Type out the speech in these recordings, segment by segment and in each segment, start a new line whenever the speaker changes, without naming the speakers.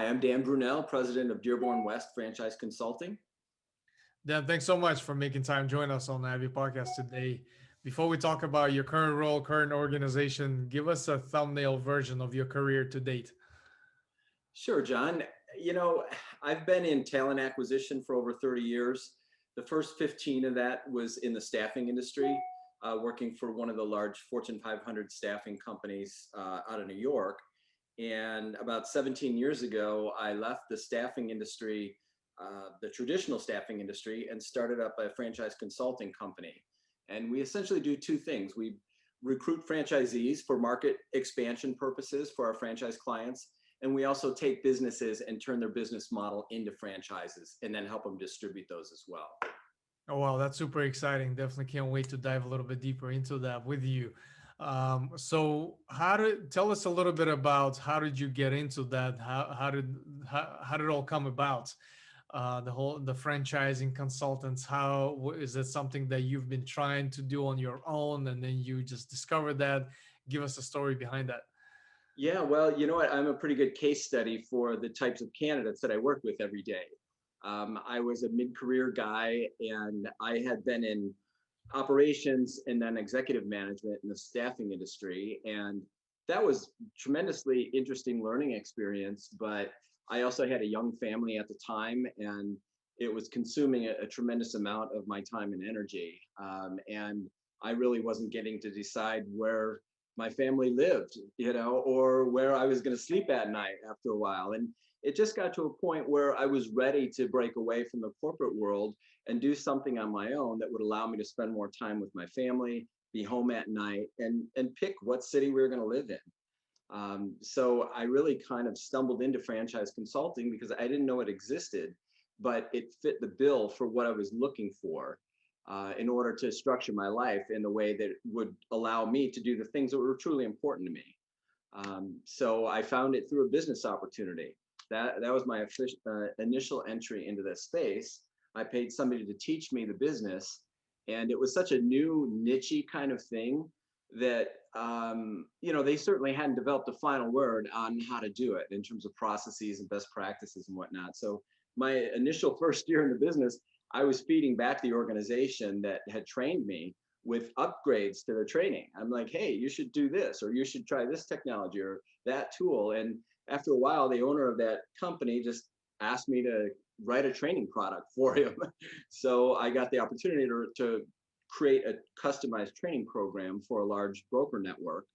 I'm Dan Brunell, President of Dearborn West Franchise Consulting.
Dan, thanks so much for making time to join us on the Ivy Podcast today. Before we talk about your current role, current organization, give us a thumbnail version of your career to date.
Sure, John. You know, I've been in talent acquisition for over 30 years. The first 15 of that was in the staffing industry, working for one of the large Fortune 500 staffing companies out of New York. And about 17 years ago, I left the staffing industry, the traditional staffing industry, and started up a franchise consulting company. And we essentially do two things. We recruit franchisees for market expansion purposes for our franchise clients. And we also take businesses and turn their business model into franchises and then help them distribute those as well.
Oh, wow, that's super exciting. Definitely can't wait to dive a little bit deeper into that with you. So tell us a little bit about how did you get into that? How did it all come about? The franchising consultants, is it something that you've been trying to do on your own and then you just discovered that? Give us a story behind that.
Yeah, well, you know what? I'm a pretty good case study for the types of candidates that I work with every day. I was a mid-career guy, and I had been in operations and then executive management in the staffing industry. And that was tremendously interesting learning experience. But I also had a young family at the time, and it was consuming a tremendous amount of my time and energy. And I really wasn't getting to decide where my family lived, or where I was going to sleep at night after a while. And it just got to a point where I was ready to break away from the corporate world and do something on my own that would allow me to spend more time with my family, be home at night, and pick what city we were going to live in. So I really kind of stumbled into franchise consulting because I didn't know it existed, but it fit the bill for what I was looking for. In order to structure my life in a way that would allow me to do the things that were truly important to me. So I found it through a business opportunity. That was my initial entry into this space. I paid somebody to teach me the business, and it was such a new niche-y kind of thing that they certainly hadn't developed a final word on how to do it in terms of processes and best practices and whatnot. So my initial first year in the business, I was feeding back the organization that had trained me with upgrades to their training. I'm like, hey, you should do this, or you should try this technology or that tool. And after a while, the owner of that company just asked me to write a training product for him. So I got the opportunity to create a customized training program for a large broker network.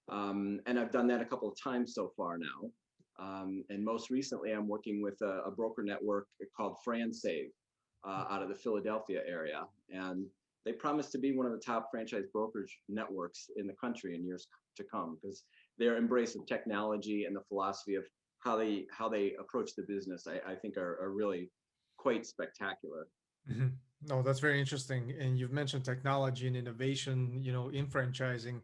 And I've done that a couple of times so far now. And most recently, I'm working with a broker network called FranSave. Out of the Philadelphia area, and they promise to be one of the top franchise brokerage networks in the country in years to come because their embrace of technology and the philosophy of how they approach the business, I think are really quite spectacular.
Mhm. No, that's very interesting. And you've mentioned technology and innovation, in franchising.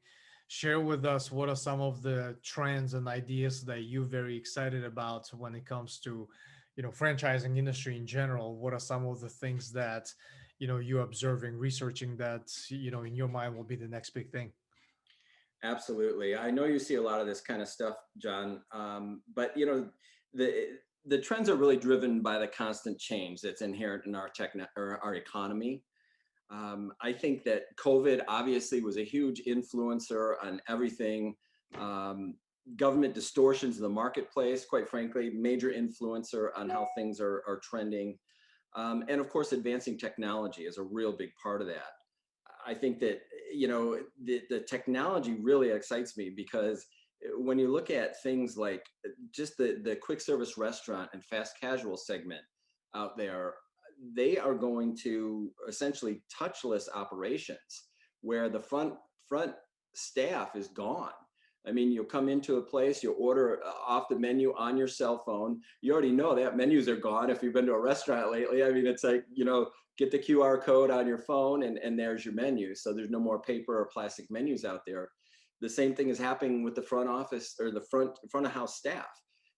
Share with us what are some of the trends and ideas that you're very excited about when it comes to, franchising industry in general. What are some of the things that, you're observing, researching that, in your mind will be the next big thing?
Absolutely. I know you see a lot of this kind of stuff, John, but the trends are really driven by the constant change that's inherent in our economy. I think that COVID obviously was a huge influencer on everything. Government distortions of the marketplace, quite frankly, major influencer on how things are trending. And of course, advancing technology is a real big part of that. I think that, the technology really excites me because when you look at things like just the quick service restaurant and fast casual segment out there, they are going to essentially touchless operations where the front staff is gone. I mean, you'll come into a place, you'll order off the menu on your cell phone. You already know that menus are gone if you've been to a restaurant lately. I mean, it's like, get the QR code on your phone and there's your menu. So there's no more paper or plastic menus out there. The same thing is happening with the front office or the front of house staff.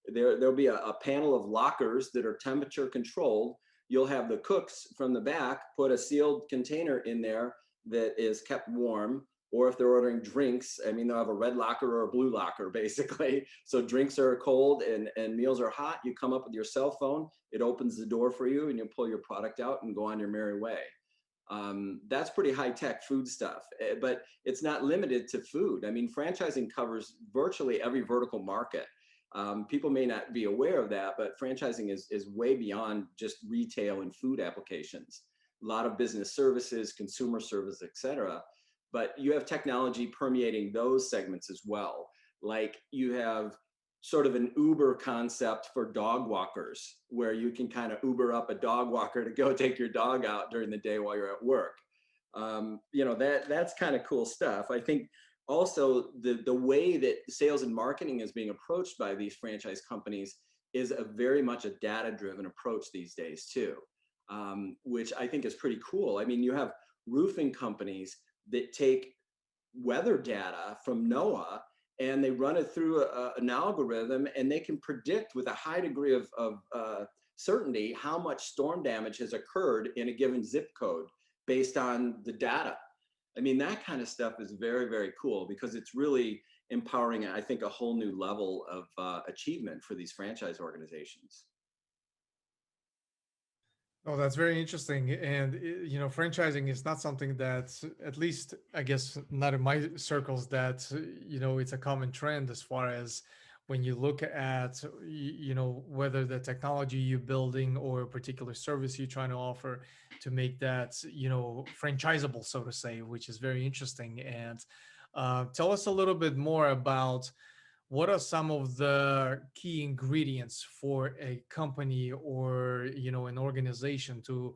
There'll be a panel of lockers that are temperature controlled. You'll have the cooks from the back put a sealed container in there that is kept warm. Or if they're ordering drinks, I mean, they'll have a red locker or a blue locker, basically. So drinks are cold and meals are hot. You come up with your cell phone, it opens the door for you, and you pull your product out and go on your merry way. That's pretty high tech food stuff, but it's not limited to food. I mean, franchising covers virtually every vertical market. People may not be aware of that, but franchising is way beyond just retail and food applications. A lot of business services, consumer service, et cetera. But you have technology permeating those segments as well. Like you have sort of an Uber concept for dog walkers, where you can kind of Uber up a dog walker to go take your dog out during the day while you're at work. That's kind of cool stuff. I think also the way that sales and marketing is being approached by these franchise companies is a very much a data-driven approach these days too, which I think is pretty cool. I mean, you have roofing companies that take weather data from NOAA and they run it through an algorithm, and they can predict with a high degree of certainty how much storm damage has occurred in a given zip code based on the data. I mean, that kind of stuff is very, very cool because it's really empowering, I think, a whole new level of achievement for these franchise organizations.
Oh, that's very interesting. And franchising is not something that, at least I guess, not in my circles, that it's a common trend as far as when you look at whether the technology you're building or a particular service you're trying to offer to make that franchisable, so to say, which is very interesting. And tell us a little bit more about what are some of the key ingredients for a company or an organization to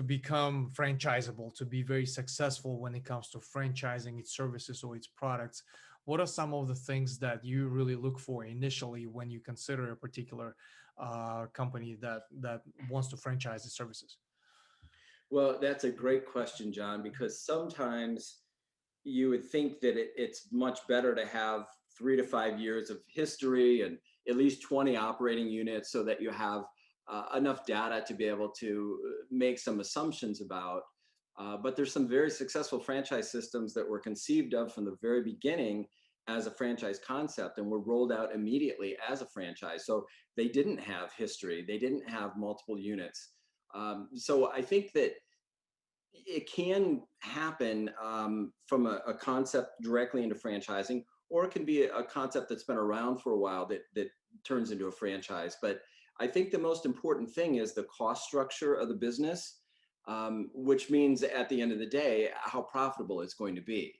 become franchisable, to be very successful when it comes to franchising its services or its products? What are some of the things that you really look for initially when you consider a particular company that wants to franchise its services?
Well, that's a great question, John, because sometimes you would think that it's much better to have 3 to 5 years of history and at least 20 operating units so that you have enough data to be able to make some assumptions about. But there's some very successful franchise systems that were conceived of from the very beginning as a franchise concept and were rolled out immediately as a franchise. So they didn't have history, they didn't have multiple units. So I think that it can happen from a concept directly into franchising, or it can be a concept that's been around for a while that turns into a franchise. But I think the most important thing is the cost structure of the business, which means at the end of the day, how profitable it's going to be.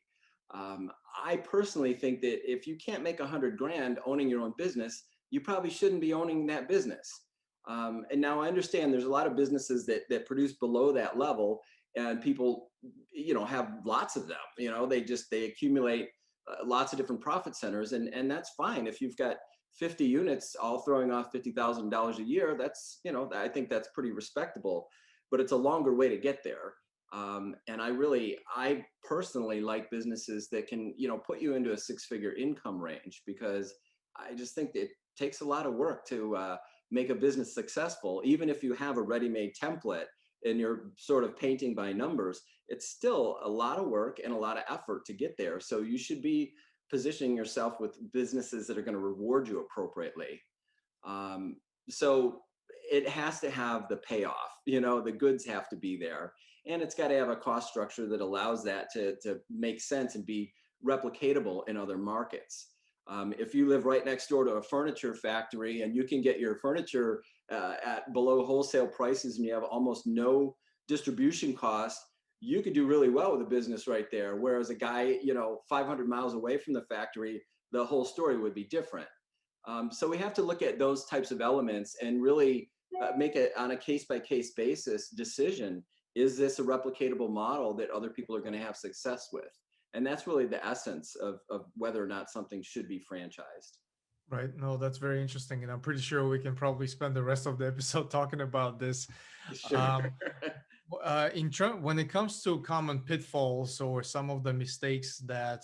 I personally think that if you can't make 100 grand owning your own business, you probably shouldn't be owning that business. And now I understand there's a lot of businesses that produce below that level, and people, have lots of them. They accumulate lots of different profit centers, and that's fine. If you've got 50 units all throwing off $50,000 a year, that's, I think that's pretty respectable. But it's a longer way to get there. And I personally like businesses that can, put you into a six-figure income range, because I just think it takes a lot of work to make a business successful. Even if you have a ready-made template and you're sort of painting by numbers, it's still a lot of work and a lot of effort to get there. So you should be positioning yourself with businesses that are going to reward you appropriately. So it has to have the payoff, the goods have to be there, and it's got to have a cost structure that allows that to make sense and be replicatable in other markets. If you live right next door to a furniture factory and you can get your furniture at below wholesale prices and you have almost no distribution costs, you could do really well with a business right there. Whereas a guy, 500 miles away from the factory, the whole story would be different. So we have to look at those types of elements and really make it on a case-by-case basis decision. Is this a replicatable model that other people are going to have success with? And that's really the essence of whether or not something should be franchised.
Right. No, that's very interesting. And I'm pretty sure we can probably spend the rest of the episode talking about this.
Sure.
Um, when it comes to common pitfalls or some of the mistakes that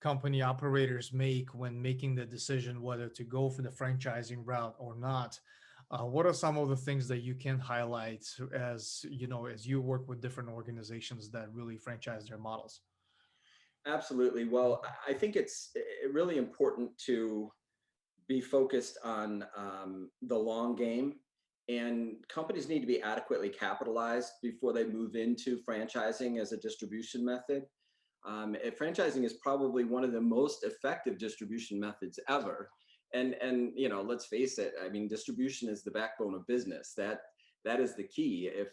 company operators make when making the decision whether to go for the franchising route or not, what are some of the things that you can highlight as you work with different organizations that really franchise their models?
Absolutely. Well, I think it's really important to be focused on the long game, and companies need to be adequately capitalized before they move into franchising as a distribution method. Franchising is probably one of the most effective distribution methods ever. And let's face it. I mean, distribution is the backbone of business. That is the key. If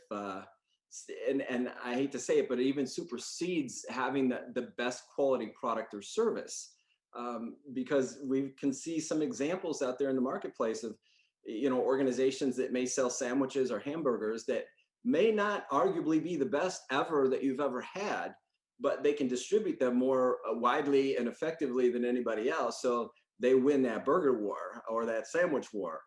and I hate to say it, but it even supersedes having the best quality product or service, because we can see some examples out there in the marketplace of organizations that may sell sandwiches or hamburgers that may not arguably be the best ever that you've ever had, but they can distribute them more widely and effectively than anybody else. So they win that burger war or that sandwich war.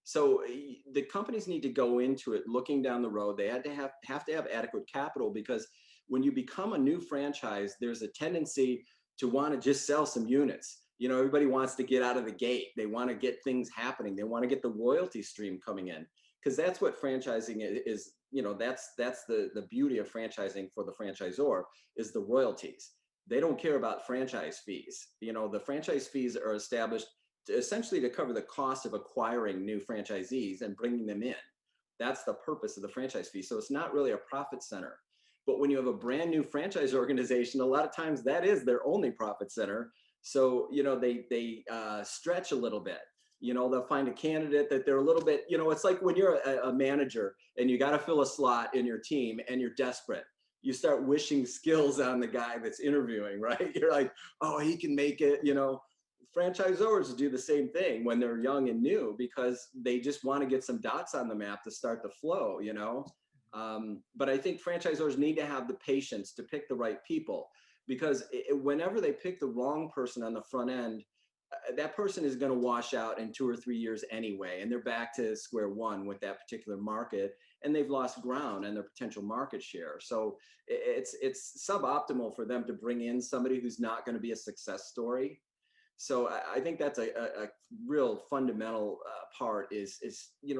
So the companies need to go into it looking down the road. They have to have adequate capital, because when you become a new franchise, there's a tendency to want to just sell some units. Everybody wants to get out of the gate. They want to get things happening. They want to get the royalty stream coming in, because that's what franchising is. That's the beauty of franchising for the franchisor, is the royalties. They don't care about franchise fees. The franchise fees are established essentially to cover the cost of acquiring new franchisees and bringing them in. That's the purpose of the franchise fee. So it's not really a profit center. But when you have a brand new franchise organization, a lot of times that is their only profit center. So they stretch a little bit. They'll find a candidate that they're a little bit. It's like when you're a manager and you got to fill a slot in your team and you're desperate. You start wishing skills on the guy that's interviewing, right? You're like, oh, he can make it. Franchisors do the same thing when they're young and new, because they just want to get some dots on the map to start the flow. But I think franchisors need to have the patience to pick the right people, because whenever they pick the wrong person on the front end, that person is going to wash out in 2 or 3 years anyway, and they're back to square one with that particular market, and they've lost ground and their potential market share. So it's suboptimal for them to bring in somebody who's not going to be a success story. So I think that's a real fundamental part is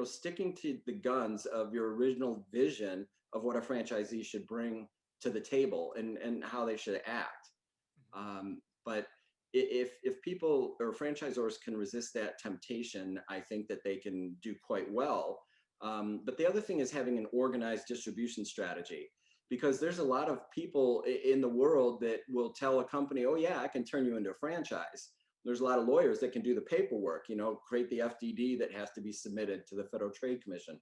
sticking to the guns of your original vision of what a franchisee should bring to the table and how they should act. But if people or franchisors can resist that temptation, I think that they can do quite well. But the other thing is having an organized distribution strategy, because there's a lot of people in the world that will tell a company, oh yeah, I can turn you into a franchise. There's a lot of lawyers that can do the paperwork, create the FDD that has to be submitted to the Federal Trade Commission.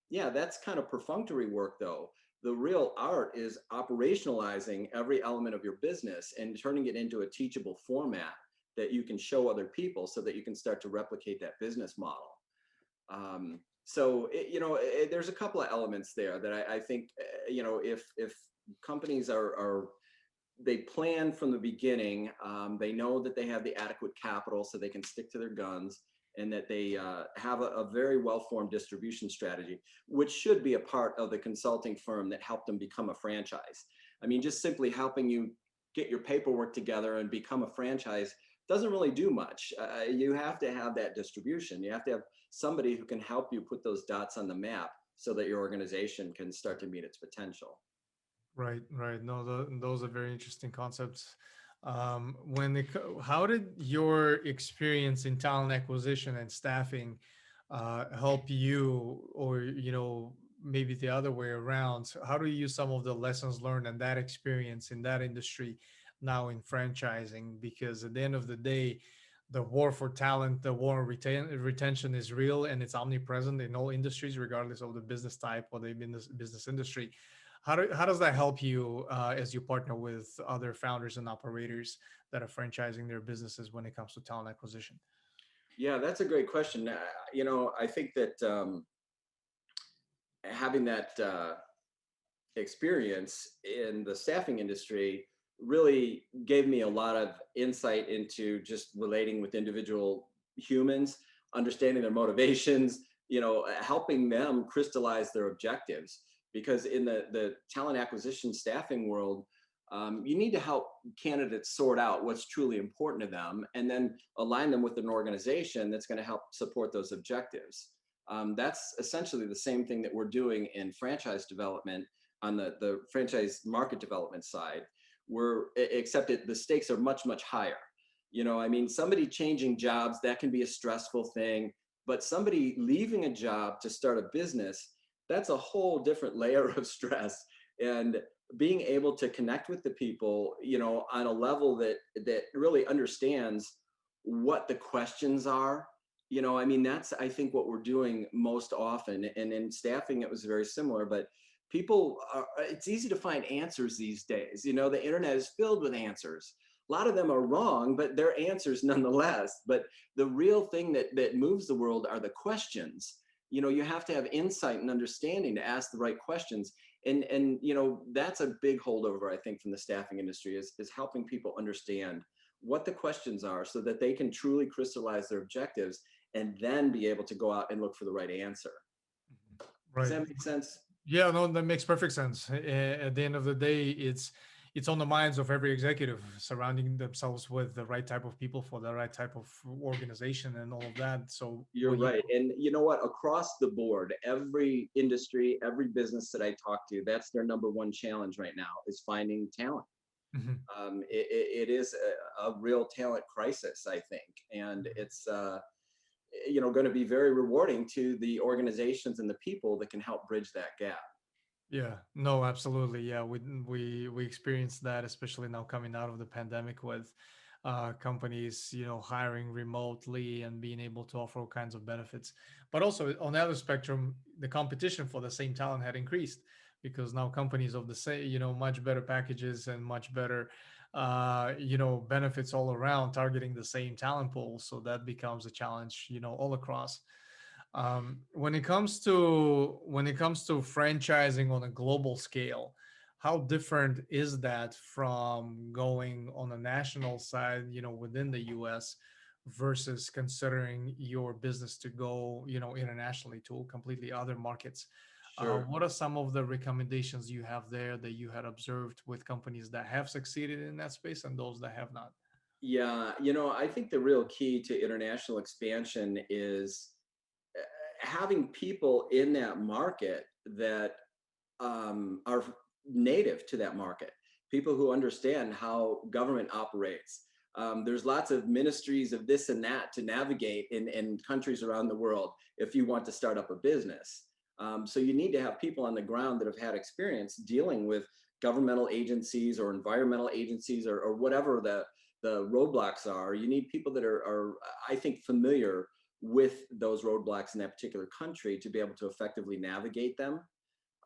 Yeah, that's kind of perfunctory work though. The real art is operationalizing every element of your business and turning it into a teachable format that you can show other people so that you can start to replicate that business model. There's a couple of elements there that I think, if companies they plan from the beginning. They know that they have the adequate capital so they can stick to their guns, and that they have a very well-formed distribution strategy, which should be a part of the consulting firm that helped them become a franchise. I mean, just simply helping you get your paperwork together and become a franchise doesn't really do much. You have to have that distribution. You have to have somebody who can help you put those dots on the map so that your organization can start to meet its potential.
Right, right. No, those are very interesting concepts. How did your experience in talent acquisition and staffing help you, or maybe the other way around? How do you use some of the lessons learned and that experience in that industry now in franchising? Because at the end of the day, the war for talent, the war on retention is real, and it's omnipresent in all industries, regardless of the business type or the business industry. How does that help you as you partner with other founders and operators that are franchising their businesses when it comes to talent acquisition?
Yeah, that's a great question. I think that having that experience in the staffing industry really gave me a lot of insight into just relating with individual humans, understanding their motivations, helping them crystallize their objectives. Because in the talent acquisition staffing world, you need to help candidates sort out what's truly important to them, and then align them with an organization that's going to help support those objectives. That's essentially the same thing that we're doing in franchise development on the franchise market development side. except the stakes are much, much higher. I mean, somebody changing jobs, that can be a stressful thing, but somebody leaving a job to start a business, that's a whole different layer of stress. And being able to connect with the people, on a level that really understands what the questions are. I mean, that's, I think, what we're doing most often. And in staffing, it was very similar, but people are, it's easy to find answers these days. The internet is filled with answers. A lot of them are wrong, but they're answers nonetheless. But the real thing that moves the world are the questions. You have to have insight and understanding to ask the right questions. And that's a big holdover, I think, from the staffing industry, is helping people understand what the questions are so that they can truly crystallize their objectives and then be able to go out and look for the right answer. Does
Right.
that make sense?
Yeah, no, that makes perfect sense. At the end of the day, it's on the minds of every executive, surrounding themselves with the right type of people for the right type of organization and all of that. So
You're
when you,
right. And you know what? Across the board, every industry, every business that I talk to, that's their number one challenge right now, is finding talent.
Mhm.
It is a real talent crisis, I think. And it's, going to be very rewarding to the organizations and the people that can help bridge that gap.
Yeah, no, absolutely. Yeah, we experienced that, especially now coming out of the pandemic, with companies, hiring remotely and being able to offer all kinds of benefits. But also on the other spectrum, the competition for the same talent had increased, because now companies of the same, much better packages and much better, benefits all around, targeting the same talent pool. So that becomes a challenge, all across. When it comes to franchising on a global scale, how different is that from going on a national side, within the US, versus considering your business to go, internationally to completely other markets?
Sure.
What are some of the recommendations you have there that you had observed with companies that have succeeded in that space and those that have not?
Yeah, I think the real key to international expansion is having people in that market that are native to that market, people who understand how government operates. There's lots of ministries of this and that to navigate in countries around the world if you want to start up a business. So you need to have people on the ground that have had experience dealing with governmental agencies or environmental agencies, or whatever the roadblocks are. You need people that are, I think, familiar with those roadblocks in that particular country to be able to effectively navigate them.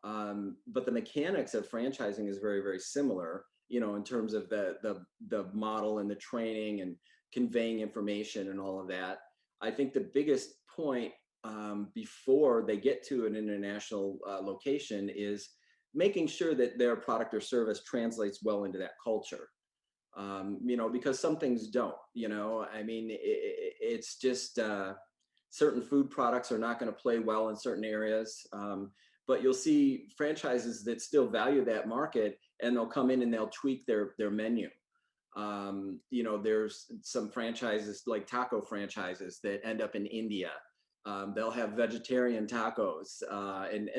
But the mechanics of franchising is very, very similar, in terms of the model and the training and conveying information and all of that. I think the biggest point, before they get to an international location, is making sure that their product or service translates well into that culture. Because some things don't. I mean, it's just, certain food products are not going to play well in certain areas. But you'll see franchises that still value that market, and they'll come in and they'll tweak their menu. There's some franchises, like taco franchises, that end up in India. They'll have vegetarian tacos, and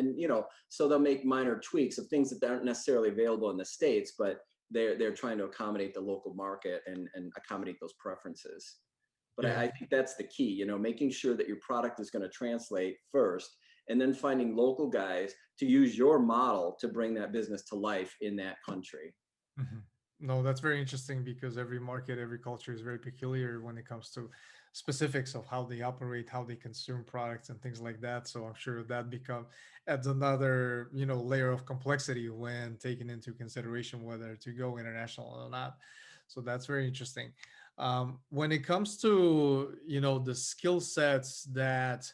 so they'll make minor tweaks of things that aren't necessarily available in the States, but they're trying to accommodate the local market and accommodate those preferences. But
Yeah.
I think that's the key, making sure that your product is going to translate first, and then finding local guys to use your model to bring that business to life in that country.
Mhm. No, that's very interesting, because every market, every culture is very peculiar when it comes to specifics of how they operate, how they consume products, and things like that. So I'm sure that become adds another, layer of complexity when taking into consideration whether to go international or not. So that's very interesting. When it comes to, the skill sets that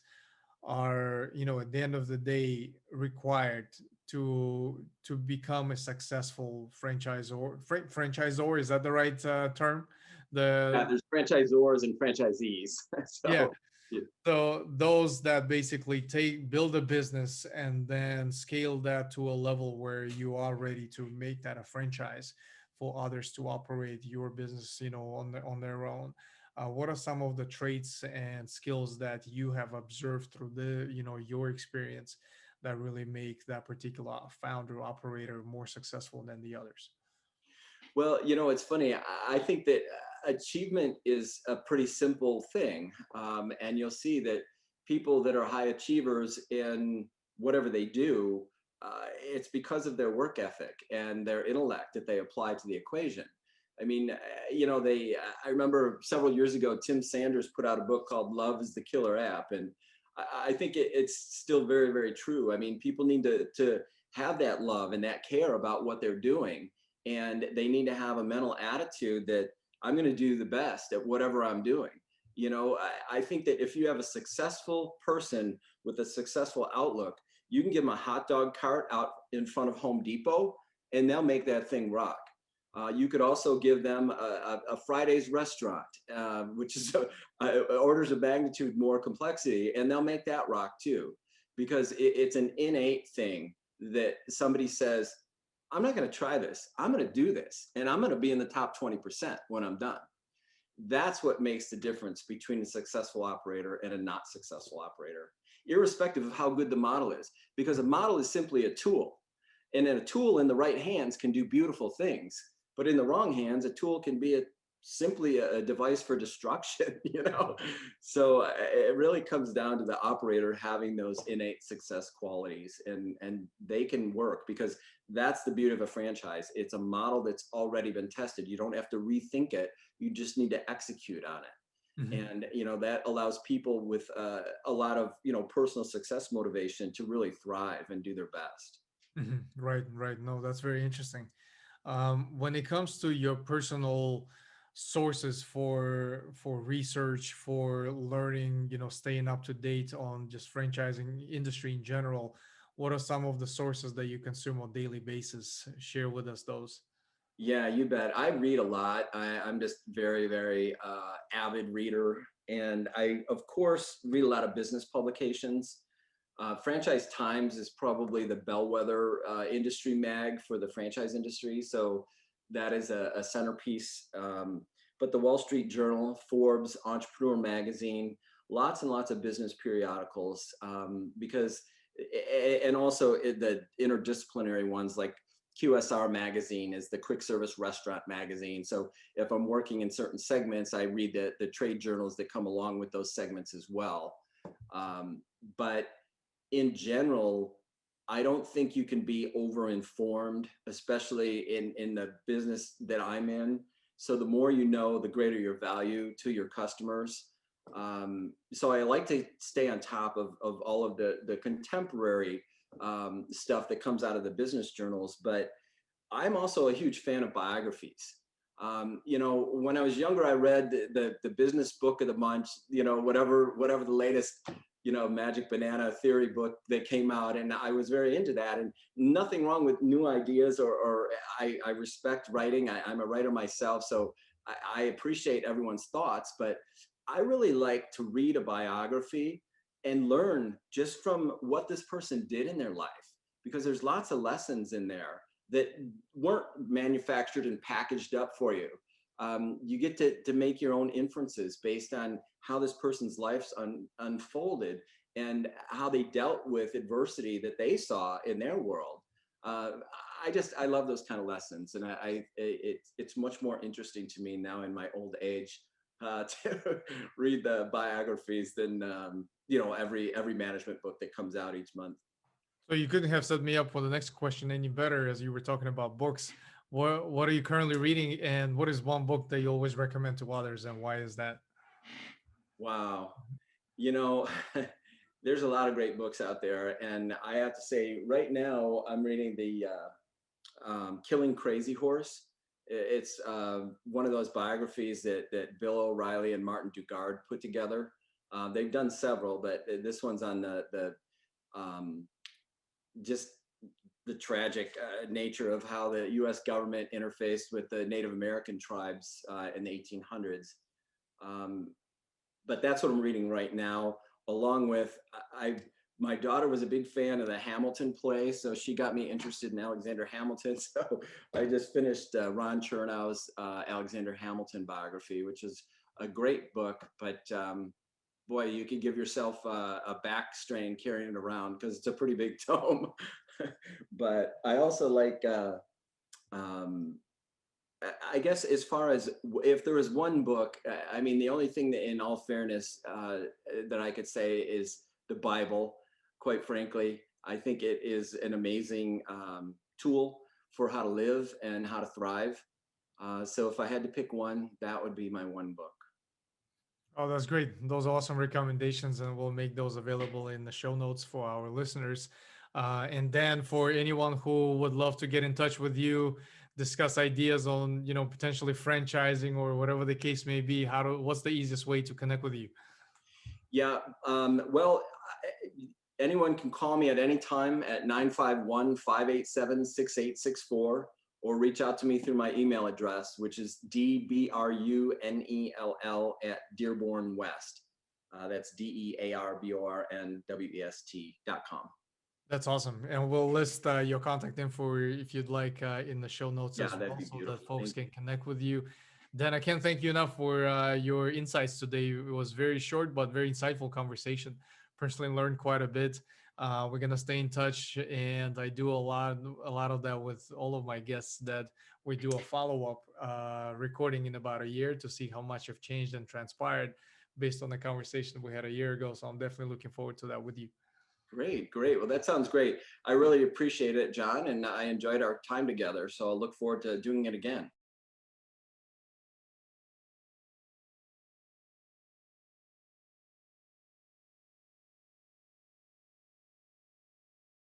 are, at the end of the day, required to become a successful franchisor, is that the right term?
Yeah,
The
there's franchisors and franchisees.
Yeah,
So yeah.
so those that basically build a business and then scale that to a level where you are ready to make that a franchise for others to operate your business, on their own. What are some of the traits and skills that you have observed through your experience that really make that particular founder operator more successful than the others?
Well, it's funny. I think that achievement is a pretty simple thing. And you'll see that people that are high achievers in whatever they do, it's because of their work ethic and their intellect that they apply to the equation. I mean, I remember several years ago, Tim Sanders put out a book called Love is the Killer App. And I think it's still very, very true. I mean, people need to have that love and that care about what they're doing, and they need to have a mental attitude that I'm going to do the best at whatever I'm doing. I think that if you have a successful person with a successful outlook, you can give them a hot dog cart out in front of Home Depot and they'll make that thing rock. You could also give them a Friday's restaurant, which is orders of magnitude more complexity, and they'll make that rock too, because it's an innate thing that somebody says, I'm not going to try this. I'm going to do this, and I'm going to be in the top 20% when I'm done. That's what makes the difference between a successful operator and a not successful operator, irrespective of how good the model is, because a model is simply a tool. And then a tool in the right hands can do beautiful things, but in the wrong hands, a tool can be simply a device for destruction. So it really comes down to the operator having those innate success qualities, and they can work, because that's the beauty of a franchise. It's a model that's already been tested. You don't have to rethink it. You just need to execute on it.
Mhm.
And that allows people with a lot of personal success motivation to really thrive and do their best.
Mhm. Right, right. No, that's very interesting. When it comes to your personal sources for research, for learning, staying up to date on just franchising industry in general, what are some of the sources that you consume on a daily basis? Share with us those.
Yeah, you bet. I read a lot. I'm just very, very avid reader. And I, of course, read a lot of business publications. Franchise Times is probably the bellwether industry mag for the franchise industry. So that is a centerpiece. But the Wall Street Journal, Forbes, Entrepreneur Magazine, lots and lots of business periodicals, because, and also the interdisciplinary ones like QSR Magazine is the quick service restaurant magazine. So if I'm working in certain segments, I read the trade journals that come along with those segments as well. But in general, I don't think you can be over-informed, especially in the business that I'm in. So the more you know, the greater your value to your customers. So I like to stay on top of all of the contemporary stuff that comes out of the business journals, but I'm also a huge fan of biographies. When I was younger, I read the business book of the month, whatever the latest, magic banana theory book that came out. And I was very into that, and nothing wrong with new ideas, or I respect writing. I'm a writer myself. So I appreciate everyone's thoughts, but I really like to read a biography and learn just from what this person did in their life, because there's lots of lessons in there that weren't manufactured and packaged up for you. You get to make your own inferences based on how this person's life's unfolded and how they dealt with adversity that they saw in their world. Uh, I love those kind of lessons, and it's much more interesting to me now in my old age to read the biographies than every management book that comes out each month.
So you couldn't have set me up for the next question any better, as you were talking about books. What are you currently reading, and what is one book that you always recommend to others, and why is that?
Wow. You know, there's a lot of great books out there, and I have to say, right now I'm reading the Killing Crazy Horse. It's one of those biographies that Bill O'Reilly and Martin Dugard put together. They've done several, but this one's on the um, just the tragic nature of how the U.S. government interfaced with the Native American tribes in the 1800s. Um, but that's what I'm reading right now, along with my daughter was a big fan of the Hamilton play, so she got me interested in Alexander Hamilton. So I just finished Ron Chernow's Alexander Hamilton biography, which is a great book, but boy, you could give yourself a back strain carrying it around because it's a pretty big tome. But I also like um, I guess as far as if there was one book, I mean, the only thing that, in all fairness, that I could say is the Bible. Quite frankly, I think it is an amazing tool for how to live and how to thrive. So if I had to pick one, that would be my one book.
Oh, that's great. Those are awesome recommendations, and we'll make those available in the show notes for our listeners. And then for anyone who would love to get in touch with you, discuss ideas on, potentially franchising or whatever the case may be, what's the easiest way to connect with you?
Yeah. Well, anyone can call me at any time at 951-587-6864, or reach out to me through my email address, which is dbrunell at Dearborn West. That's DEARBORNWEST.com.
That's awesome. And we'll list your contact info if you'd like in the show notes
Yeah,
as
that'd
well,
be
so that
beautiful.
folks
Thank
can
you.
connect with you. Dan, I can't thank you enough for your insights today. It was very short, but very insightful conversation. Personally learned quite a bit. We're gonna stay in touch, and I do a lot of that with all of my guests. That we do a follow up recording in about a year to see how much have changed and transpired based on the conversation we had a year ago. So I'm definitely looking forward to that with you.
Great, great. Well, that sounds great. I really appreciate it, John, and I enjoyed our time together. So I'll look forward to doing it again.